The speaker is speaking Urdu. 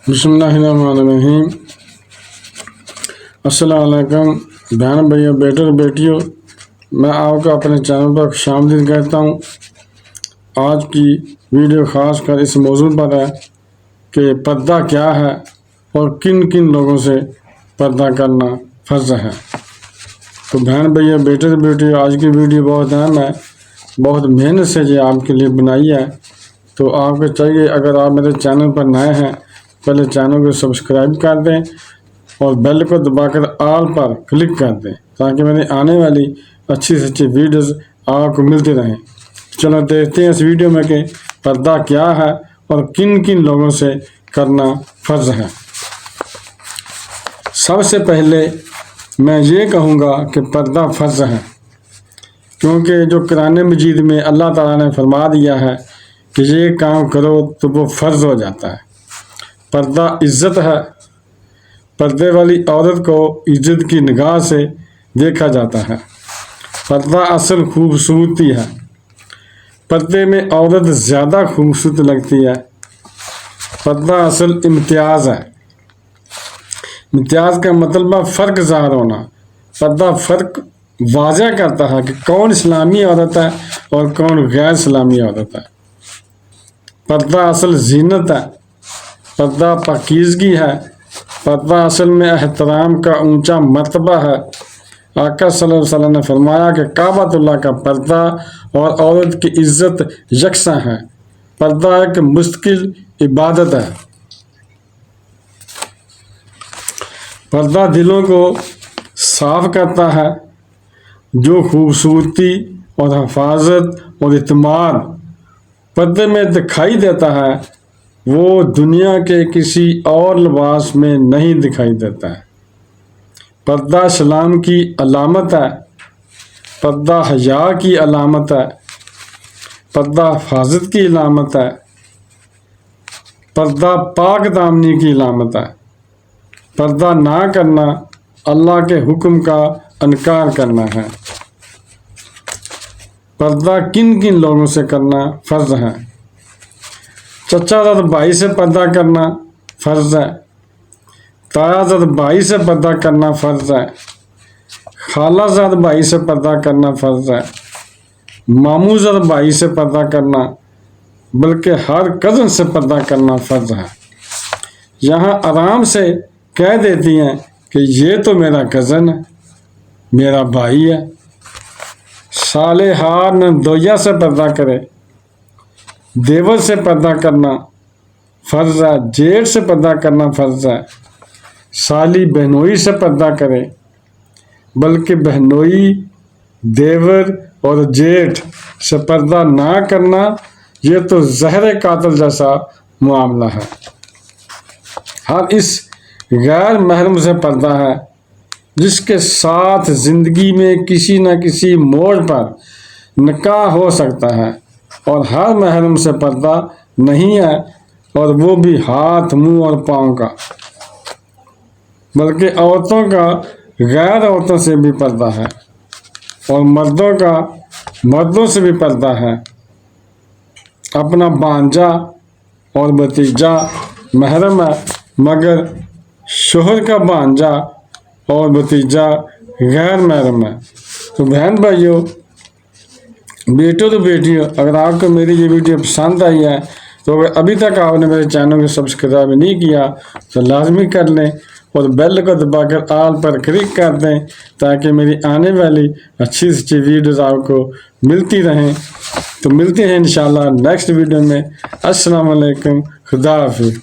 بسم اللہ الرحمن الرحیم۔ السلام علیکم بہن بھائیوں، بیٹے اور بیٹیوں، میں آپ کو اپنے چینل پر خوش آمدید کہتا ہوں۔ آج کی ویڈیو خاص کر اس موضوع پر ہے کہ پردہ کیا ہے اور کن کن لوگوں سے پردہ کرنا فرض ہے۔ تو بہن بھائیوں، بیٹے اور بیٹیوں، آج کی ویڈیو بہت اہم ہے، بہت محنت سے یہ آپ کے لیے بنائی ہے۔ تو آپ کو چاہیے، اگر آپ میرے چینل پر نئے ہیں، پہلے چینل کو سبسکرائب کر دیں اور بیل کو دبا کر آل پر کلک کر دیں تاکہ میری آنے والی اچھی سے اچھی ویڈیوز آپ کو ملتی رہیں۔ چلو دیکھتے ہیں اس ویڈیو میں کہ پردہ کیا ہے اور کن کن لوگوں سے کرنا فرض ہے۔ سب سے پہلے میں یہ کہوں گا کہ پردہ فرض ہے، کیونکہ جو قرآن مجید میں اللہ تعالیٰ نے فرما دیا ہے کہ یہ کام کرو تو وہ فرض ہو جاتا ہے۔ پردہ عزت ہے، پردے والی عورت کو عزت کی نگاہ سے دیکھا جاتا ہے۔ پردہ اصل خوبصورتی ہے، پردے میں عورت زیادہ خوبصورت لگتی ہے۔ پردہ اصل امتیاز ہے۔ امتیاز کا مطلب ہے فرق ظاہر ہونا۔ پردہ فرق واضح کرتا ہے کہ کون اسلامی عورت ہے اور کون غیر اسلامی عورت ہے۔ پردہ اصل زینت ہے، پردہ پاکیزگی ہے، پردہ اصل میں احترام کا اونچا مرتبہ ہے۔ آقا صلی اللہ علیہ وسلم نے فرمایا کہ کعبۃ اللہ کا پردہ اور عورت کی عزت یکساں ہے۔ پردہ ایک مستقل عبادت ہے۔ پردہ دلوں کو صاف کرتا ہے۔ جو خوبصورتی اور حفاظت اور اعتماد پردے میں دکھائی دیتا ہے وہ دنیا کے کسی اور لباس میں نہیں دکھائی دیتا ہے۔ پردہ اسلام کی علامت ہے، پردہ حیا کی علامت ہے، پردہ حفاظت کی علامت ہے، پردہ پاک دامنی کی علامت ہے۔ پردہ نہ کرنا اللہ کے حکم کا انکار کرنا ہے۔ پردہ کن کن لوگوں سے کرنا فرض ہے؟ چچا زاد بھائی سے پردہ کرنا فرض ہے، تایا زاد بھائی سے پردہ کرنا فرض ہے، خالہ زاد بھائی سے پردہ کرنا فرض ہے، ماموں زاد بھائی سے پردہ کرنا، بلکہ ہر کزن سے پردہ کرنا فرض ہے۔ یہاں آرام سے کہہ دیتی ہیں کہ یہ تو میرا کزن ہے، میرا بھائی ہے۔ سالے ہار نندویا سے پردہ کرے، دیور سے پردہ کرنا فرض ہے، جیٹھ سے پردہ کرنا فرض ہے۔ سالی بہنوئی سے پردہ کرے، بلکہ بہنوئی، دیور اور جیٹھ سے پردہ نہ کرنا یہ تو زہر قاتل جیسا معاملہ ہے۔ ہر اس غیر محرم سے پردہ ہے جس کے ساتھ زندگی میں کسی نہ کسی موڑ پر نکاح ہو سکتا ہے، اور ہر محرم سے پردہ نہیں ہے، اور وہ بھی ہاتھ، منہ اور پاؤں کا، بلکہ عورتوں کا غیر عورتوں سے بھی پردہ ہے، اور مردوں کا مردوں سے بھی پردہ ہے۔ اپنا بھانجا اور بھتیجا محرم ہے، مگر شوہر کا بھانجا اور بھتیجا غیر محرم ہے۔ تو بہن بھائیوں، بیٹوں تو بیٹیوں، اگر آپ کو میری یہ ویڈیو پسند آئی ہے تو اگر ابھی تک آپ نے میرے چینل کو سبسکرائب نہیں کیا تو لازمی کر لیں اور بیل کو دبا کر آل پر کلک کر دیں تاکہ میری آنے والی اچھی سے اچھی ویڈیوز آپ کو ملتی رہیں۔ تو ملتے ہیں انشاءاللہ نیکسٹ ویڈیو میں۔ السلام علیکم، خدا حافظ۔